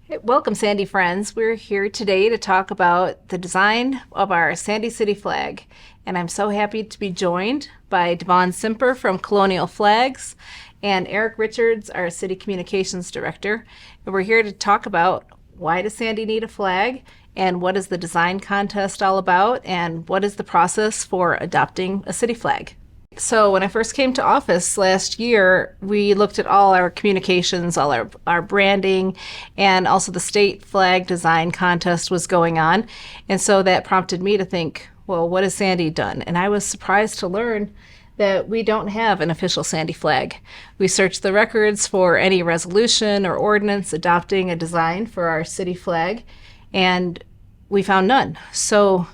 Hey, welcome, Sandy friends. We're here today to talk about the design of our Sandy City flag. And I'm so happy to be joined by Devon Simper from Colonial Flags and Eric Richards, our City Communications Director. And we're here to talk about why does Sandy need a flag and what is the design contest all about and what is the process for adopting a city flag. So when I first came to office last year, we looked at all our communications, all our branding, and also the state flag design contest was going on. And so that prompted me to think, well, what has Sandy done? And I was surprised to learn that we don't have an official Sandy flag. We searched the records for any resolution or ordinance adopting a design for our city flag, and we found none. So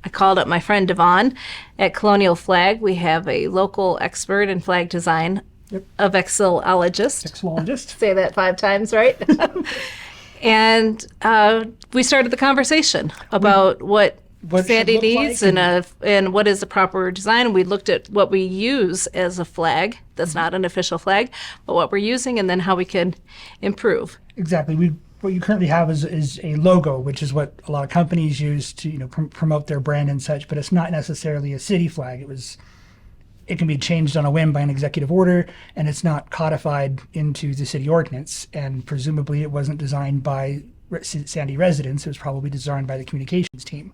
I called up my friend Devon at Colonial Flag. We have a local expert in flag design, a vexillologist. Vexillologist. Say that 5 times, right? And we started the conversation about what Sandy needs and what is the proper design. We looked at what we use as a flag that's not an official flag, but what we're using and then how we can improve. Exactly. What you currently have is a logo, which is what a lot of companies use to promote their brand and such, but it's not necessarily a city flag. It can be changed on a whim by an executive order, and it's not codified into the city ordinance, and presumably it wasn't designed by Sandy residents. It was probably designed by the communications team.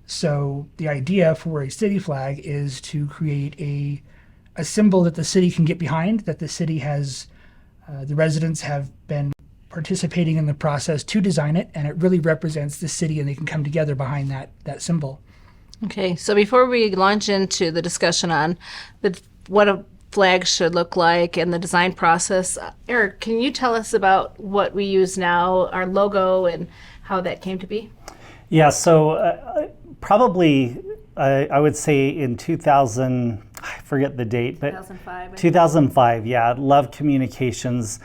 So the idea for a city flag is to create a symbol that the city can get behind, that the city has, the residents have been participating in the process to design it, and it really represents the city, and they can come together behind that symbol. Okay, so before we launch into the discussion on what a flag should look like and the design process, Eric, can you tell us about what we use now, our logo, and how that came to be? Yeah, so probably I would say in 2000, I forget the date, but 2005. 2005, yeah, Love Communications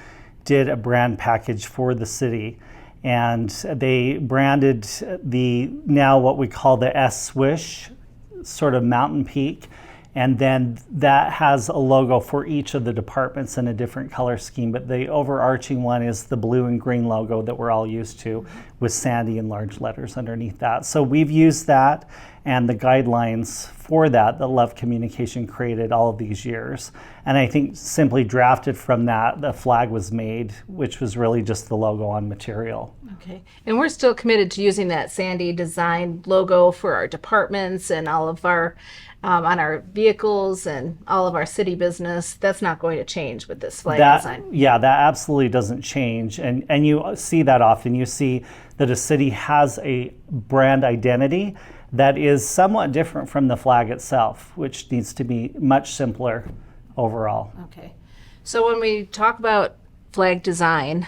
did a brand package for the city, and they branded the now what we call the S-Swish sort of mountain peak, and then that has a logo for each of the departments in a different color scheme, but the overarching one is the blue and green logo that we're all used to with Sandy in large letters underneath that. So we've used that and the guidelines for that Love Communication created all of these years. And I think simply drafted from that, the flag was made, which was really just the logo on material. Okay. And we're still committed to using that Sandy design logo for our departments and all of our, on our vehicles and all of our city business. That's not going to change with this flag design. Yeah, that absolutely doesn't change. And you see that often. You see that a city has a brand identity that is somewhat different from the flag itself, which needs to be much simpler overall. Okay. So when we talk about flag design,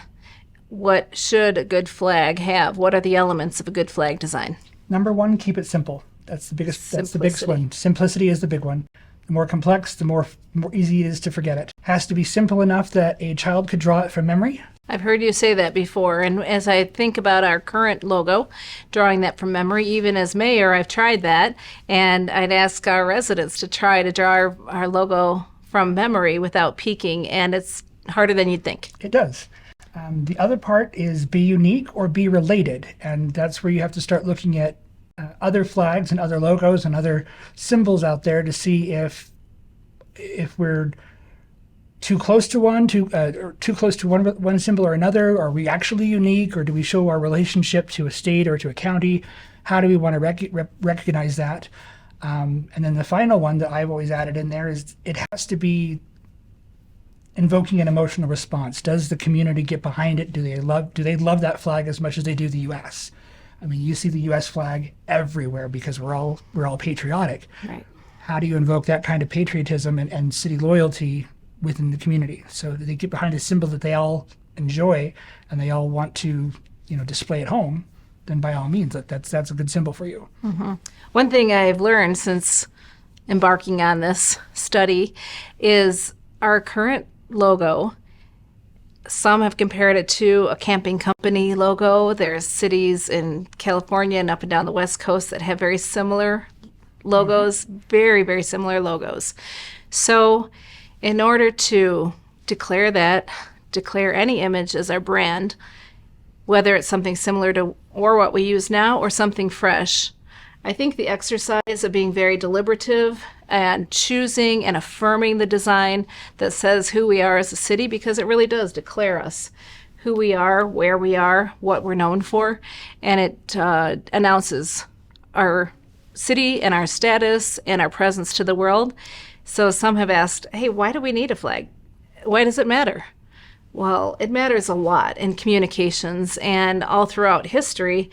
what should a good flag have? What are the elements of a good flag design? Number one, keep it simple. That's the biggest one. Simplicity is the big one. The more complex, the more easy it is to forget it. Has to be simple enough that a child could draw it from memory. I've heard you say that before, and as I think about our current logo, drawing that from memory, even as mayor, I've tried that, and I'd ask our residents to try to draw our logo from memory without peeking, and it's harder than you'd think. It does. The other part is be unique or be related, and that's where you have to start looking at other flags and other logos and other symbols out there to see if we're too close to one, or too close to one symbol or another. Are we actually unique, or do we show our relationship to a state or to a county? How do we want to recognize that? And then the final one that I've always added in there is it has to be invoking an emotional response. Does the community get behind it? Do they love that flag as much as they do the U.S.? I mean, you see the U.S. flag everywhere because we're all patriotic. Right. How do you invoke that kind of patriotism and city loyalty within the community so that they get behind a symbol that they all enjoy and they all want to, display at home? Then by all means, that's a good symbol for you. Mm-hmm. One thing I've learned since embarking on this study is our current logo. Some have compared it to a camping company logo. There's cities in California and up and down the West Coast that have very similar logos, very, very similar logos. So in order to declare any image as our brand, whether it's something similar to or what we use now or something fresh. I think the exercise of being very deliberative and choosing and affirming the design that says who we are as a city, because it really does declare us, who we are, where we are, what we're known for, and it announces our city and our status and our presence to the world. So some have asked, hey, why do we need a flag? Why does it matter? Well, it matters a lot in communications, and all throughout history,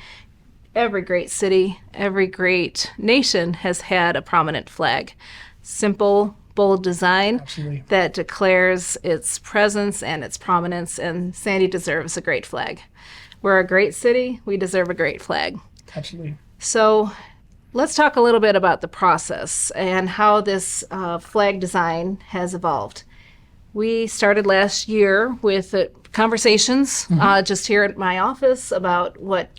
every great city, every great nation has had a prominent flag. Simple, bold design Absolutely. that declares its presence and its prominence, and Sandy deserves a great flag. We're a great city, we deserve a great flag. Absolutely. So let's talk a little bit about the process and how this flag design has evolved. We started last year with conversations just here at my office about what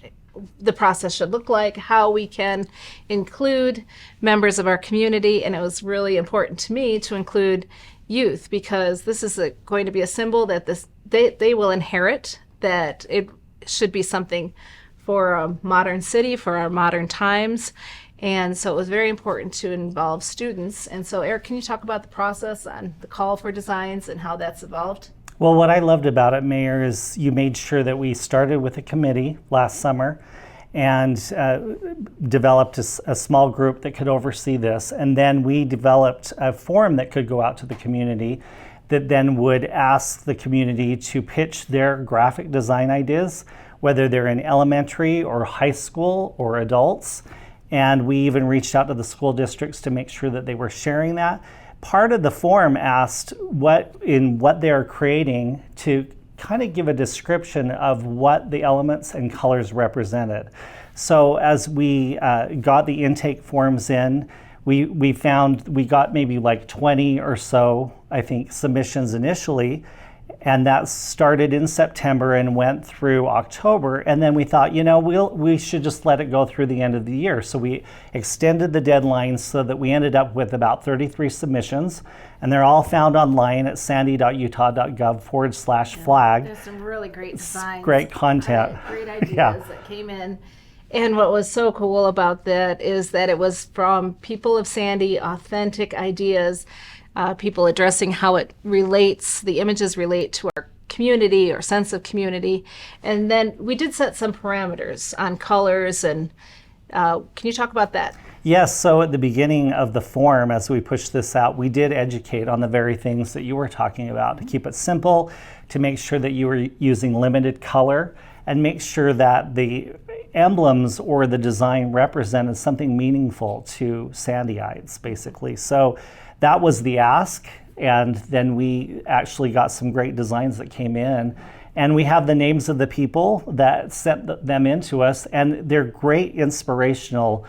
the process should look like, how we can include members of our community, and it was really important to me to include youth, because this is going to be a symbol that they will inherit, that it should be something for a modern city, for our modern times. And so it was very important to involve students. And so, Eric, can you talk about the process on the call for designs and how that's evolved? Well, what I loved about it, Mayor, is you made sure that we started with a committee last summer and developed a small group that could oversee this. And then we developed a forum that could go out to the community that then would ask the community to pitch their graphic design ideas, whether they're in elementary or high school or adults. And we even reached out to the school districts to make sure that they were sharing that. Part of the forum asked what they're creating to kind of give a description of what the elements and colors represented. So as we got the intake forms in, we found we got maybe like 20 or so, I think, submissions initially. And that started in September and went through October. And then we thought, we should just let it go through the end of the year. So we extended the deadline so that we ended up with about 33 submissions. And they're all found online at sandy.utah.gov/flag. There's some really great designs. Great content. Great ideas Yeah. that came in. And what was so cool about that is that it was from people of Sandy, authentic ideas, people addressing how it relates, the images relate to our community or sense of community. And then we did set some parameters on colors, and can you talk about that? Yes, so at the beginning of the form, as we pushed this out, we did educate on the very things that you were talking about, to keep it simple, to make sure that you were using limited color, and make sure that the emblems or the design represented something meaningful to Sandyites, basically. So that was the ask, and then we actually got some great designs that came in. And we have the names of the people that sent them in to us, and they're great inspirational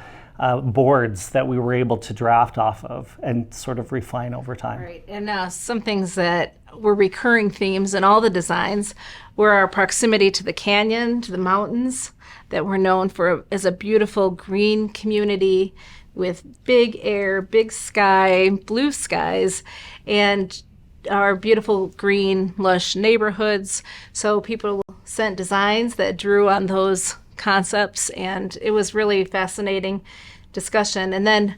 boards that we were able to draft off of and sort of refine over time. Right, and some things that were recurring themes in all the designs were our proximity to the canyon, to the mountains, that we're known for as a beautiful green community with big air, big sky, blue skies, and our beautiful green, lush neighborhoods. So people sent designs that drew on those concepts, and it was really fascinating discussion. And then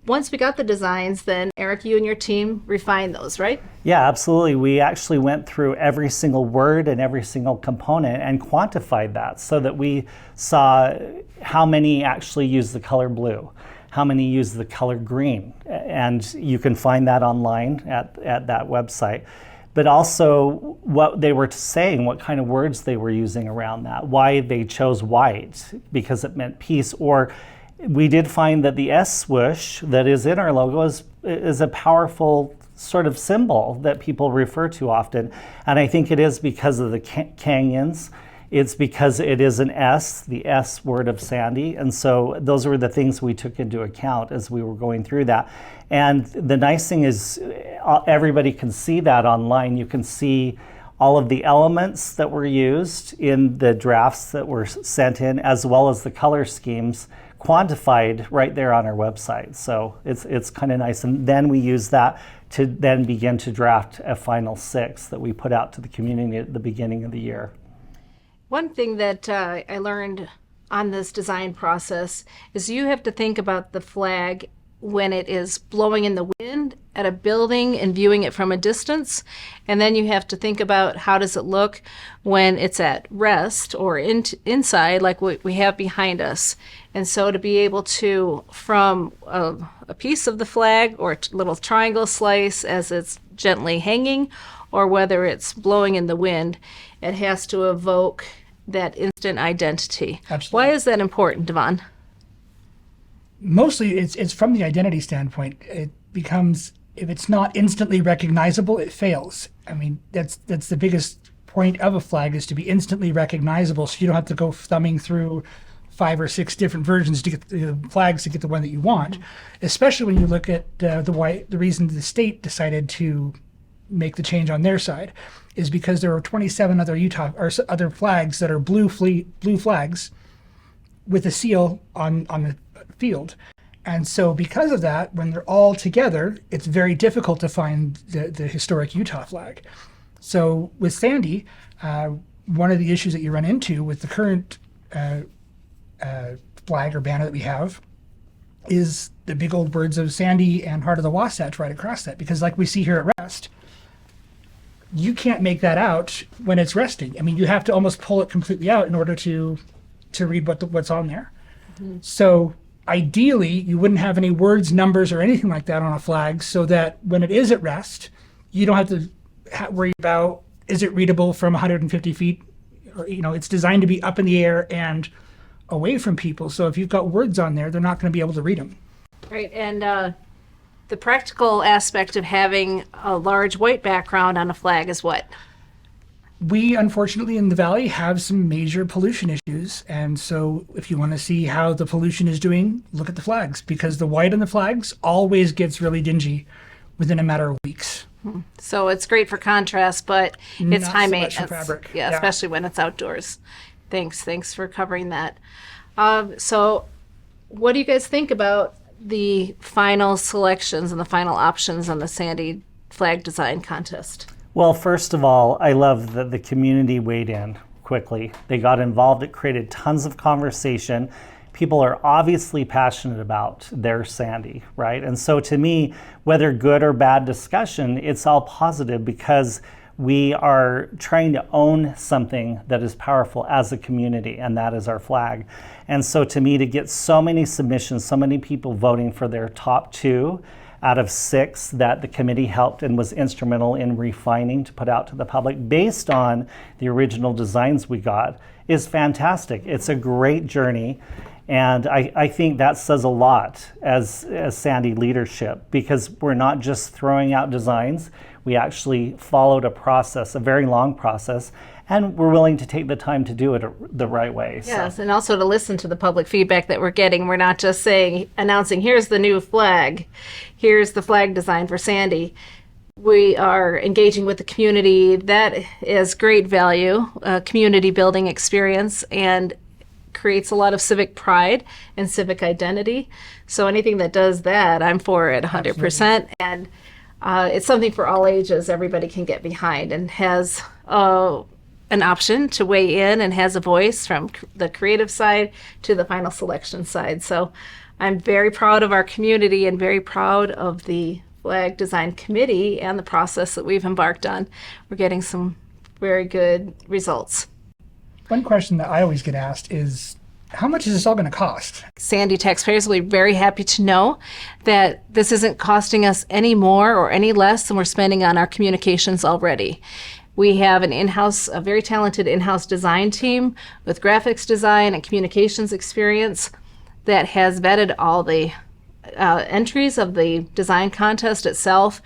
once we got the designs, then Eric, you and your team refined those, right? Yeah, absolutely. We actually went through every single word and every single component and quantified that so that we saw how many actually use the color blue, how many use the color green. And you can find that online at that website. But also what they were saying, what kind of words they were using around that, why they chose white, because it meant peace. Or we did find that the S swoosh that is in our logo is a powerful sort of symbol that people refer to often. And I think it is because of the canyons. It's because it is an S, the S word of Sandy. And so those were the things we took into account as we were going through that. And the nice thing is everybody can see that online. You can see all of the elements that were used in the drafts that were sent in, as well as the color schemes quantified right there on our website. So it's kind of nice. And then we use that to then begin to draft a final 6 that we put out to the community at the beginning of the year. One thing that I learned on this design process is you have to think about the flag when it is blowing in the wind at a building and viewing it from a distance. And then you have to think about how does it look when it's at rest or inside like what we have behind us. And so to be able to, from a piece of the flag or a little triangle slice as it's gently hanging, or whether it's blowing in the wind, it has to evoke that instant identity. Absolutely. Why is that important, Devon? Mostly it's from the identity standpoint. It becomes, if it's not instantly recognizable, it fails. I mean, that's the biggest point of a flag, is to be instantly recognizable, so you don't have to go thumbing through 5 or 6 different versions to get the flags to get the one that you want. Especially when you look at the reason the state decided to make the change on their side is because there are 27 other other flags that are blue flags with a seal on the field. And so because of that, when they're all together, it's very difficult to find the historic Utah flag. So with Sandy, one of the issues that you run into with the current flag or banner that we have is the big old words of Sandy and Heart of the Wasatch right across that. Because like we see here at rest, you can't make that out when it's resting. I mean, you have to almost pull it completely out in order to read what's on there. Mm-hmm. So ideally, you wouldn't have any words, numbers, or anything like that on a flag, so that when it is at rest, you don't have to worry about, is it readable from 150 feet? Or, it's designed to be up in the air and away from people. So if you've got words on there, they're not going to be able to read them. Right, and the practical aspect of having a large white background on a flag is what? We, unfortunately, in the Valley have some major pollution issues. And so if you want to see how the pollution is doing, look at the flags, because the white on the flags always gets really dingy within a matter of weeks. So it's great for contrast, but it's Not high so much for maintenance. fabric. Yeah, Yeah. especially when it's outdoors. Thanks for covering that. So what do you guys think about the final selections and the final options on the Sandy flag design contest? Well, first of all, I love that the community weighed in quickly. They got involved. It created tons of conversation. People are obviously passionate about their Sandy, right? And so to me, whether good or bad discussion, it's all positive because we are trying to own something that is powerful as a community, and that is our flag. And so to me, to get so many submissions, so many people voting for their top 2 out of 6 that the committee helped and was instrumental in refining to put out to the public based on the original designs we got is fantastic. It's a great journey. And I think that says a lot as Sandy leadership, because we're not just throwing out designs. We actually followed a process, a very long process, and we're willing to take the time to do it the right way. Yes, and also to listen to the public feedback that we're getting. We're not just announcing, here's the new flag, here's the flag design for Sandy. We are engaging with the community. That is great value, community building experience, and creates a lot of civic pride and civic identity. So anything that does that, I'm for it 100%. Absolutely. And it's something for all ages. Everybody can get behind and has an option to weigh in and has a voice from the creative side to the final selection side. So I'm very proud of our community and very proud of the flag design committee and the process that we've embarked on. We're getting some very good results. One question that I always get asked is, how much is this all going to cost? Sandy taxpayers will be very happy to know that this isn't costing us any more or any less than we're spending on our communications already. We have a very talented in-house design team with graphics design and communications experience that has vetted all the entries of the design contest itself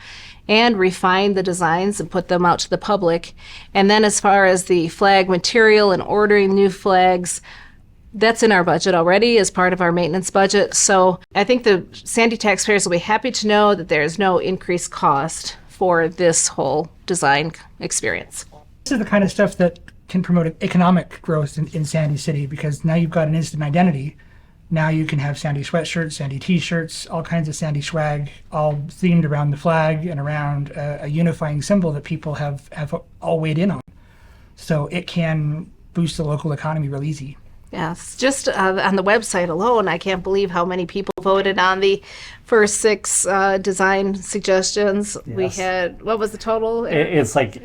and refine the designs and put them out to the public. And then as far as the flag material and ordering new flags, that's in our budget already as part of our maintenance budget. So I think the Sandy taxpayers will be happy to know that there is no increased cost for this whole design experience. This is the kind of stuff that can promote economic growth in Sandy City, because now you've got an instant identity. Now you can have Sandy sweatshirts, Sandy t-shirts, all kinds of Sandy swag, all themed around the flag and around a unifying symbol that people have all weighed in on. So it can boost the local economy real easy. Yes, just on the website alone, I can't believe how many people voted on the first 6 design suggestions. We Yes. had, what was the total? It's like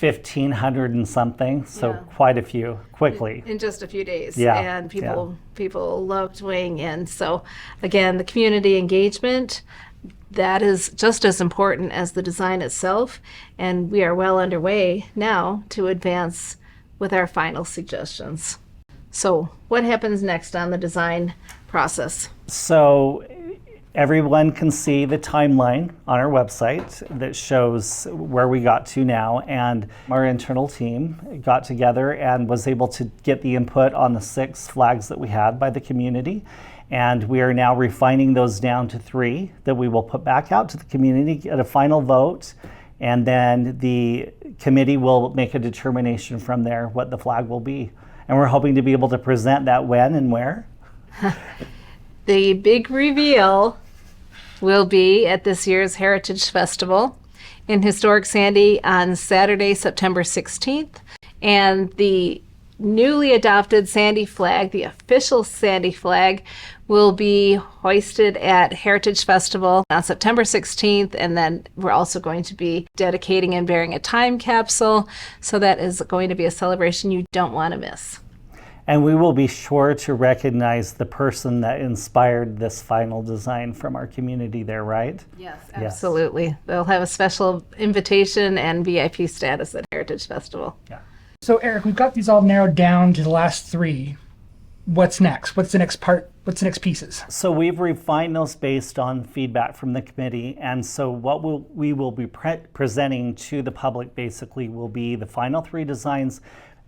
1,500 and something, so Yeah. quite a few quickly. In just a few days. Yeah, And people loved weighing in. So again, the community engagement, that is just as important as the design itself. And we are well underway now to advance with our final suggestions. So what happens next on the design process? So everyone can see the timeline on our website that shows where we got to now, and our internal team got together and was able to get the input on the 6 flags that we had by the community, and we are now refining those down to 3 that we will put back out to the community at a final vote, and then the committee will make a determination from there what the flag will be, and we're hoping to be able to present that when and where. The big reveal will be at this year's Heritage Festival in Historic Sandy on Saturday, September 16th. And the newly adopted Sandy flag, the official Sandy flag, will be hoisted at Heritage Festival on September 16th. And then we're also going to be dedicating and bearing a time capsule. So that is going to be a celebration you don't want to miss. And we will be sure to recognize the person that inspired this final design from our community there, right? Yes, absolutely. They'll have a special invitation and VIP status at Heritage Festival. Yeah. So Eric, we've got these all narrowed down to the last 3. What's next? What's the next part? What's the next pieces? So we've refined those based on feedback from the committee. And so what we will be presenting to the public basically will be the final 3 designs.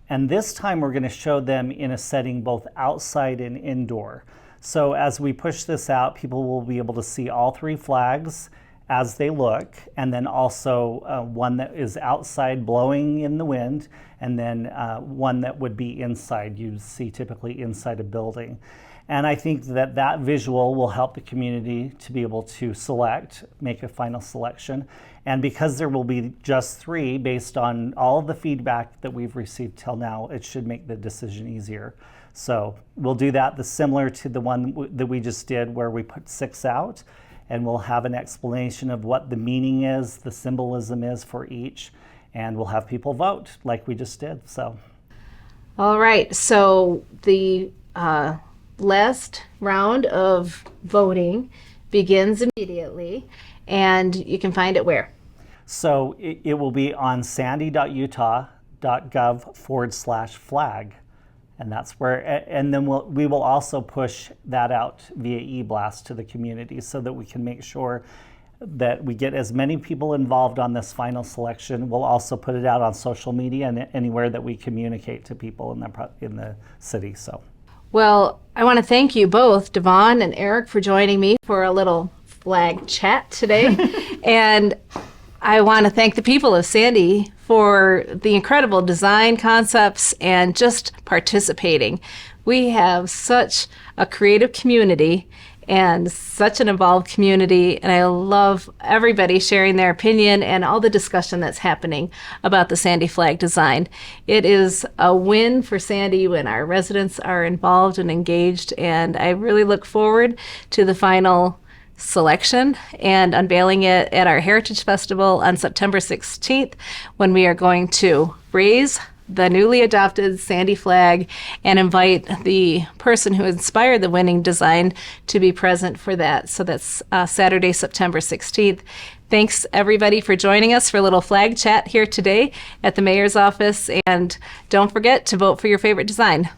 And this time we're going to show them in a setting both outside and indoor. So as we push this out, people will be able to see all 3 flags as they look, and then also one that is outside blowing in the wind, and then one that would be inside. You see typically inside a building. And I think that that visual will help the community to be able to make a final selection. And because there will be just 3 based on all of the feedback that we've received till now, it should make the decision easier. So we'll do that similar to the one that we just did where we put 6 out, and we'll have an explanation of what the meaning is, the symbolism is for each, and we'll have people vote like we just did. So, All right, so the last round of voting begins immediately, and you can find it where? So it will be on sandy.utah.gov/flag. And that's where, and then we will also push that out via e-blast to the community so that we can make sure that we get as many people involved on this final selection. We'll also put it out on social media and anywhere that we communicate to people in the city. So, Well, I want to thank you both, Devon and Eric, for joining me for a little flag chat today. And I want to thank the people of Sandy for the incredible design concepts and just participating. We have such a creative community and such an involved community, and I love everybody sharing their opinion and all the discussion that's happening about the Sandy flag design. It is a win for Sandy when our residents are involved and engaged, and I really look forward to the final selection and unveiling it at our Heritage Festival on September 16th, when we are going to raise the newly adopted Sandy flag and invite the person who inspired the winning design to be present for that. So that's Saturday, September 16th. Thanks everybody for joining us for a little flag chat here today at the mayor's office, and don't forget to vote for your favorite design.